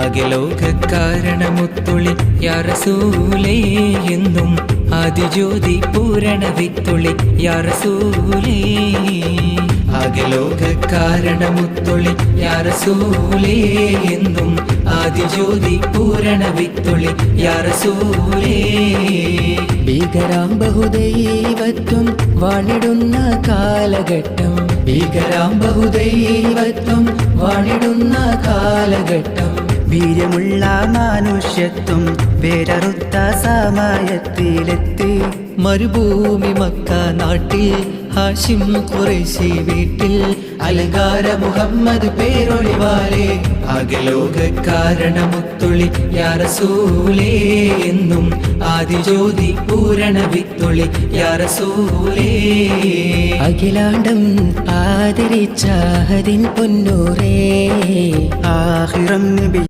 അകലോക കാരണമുത്തുളി യാ റസൂലേ എന്നും ആദിജ്യോതി പൂരണ വിത്തുളി യാ റസൂലേ. അകലോക കാരണമുത്തുളി യാ റസൂലേ എന്നും ആദിജ്യോതി പൂരണ വിത്തുളി യാ റസൂലേ. ഭീകരാം ബഹുദൈവത്വം വാണിടുന്ന കാലഘട്ടം, ഭീകരാം ബഹുദൈവത്വം വാണിടുന്ന കാലഘട്ടം, വീര്യമുള്ള മനുഷ്യത്വം വേരറുത്ത സമയത്തിലെത്തി. മരുഭൂമി മക്ക നാട്ടിൽ ഹാഷിം ഖുറൈശി വീട്ടിൽ അലങ്കാര മുഹമ്മദ് പേരൊളിവാലേ. അകലോക കാരണമുത്തുളി യാ റസൂലേ എന്നും ആദിജ്യോതി പൂരണ വിത്തുളി യാ റസൂലേ. അഖിലാണ്ടം ആദരിച്ച ഹദിൻ പൊന്നൂറേ ആഹിറം നബി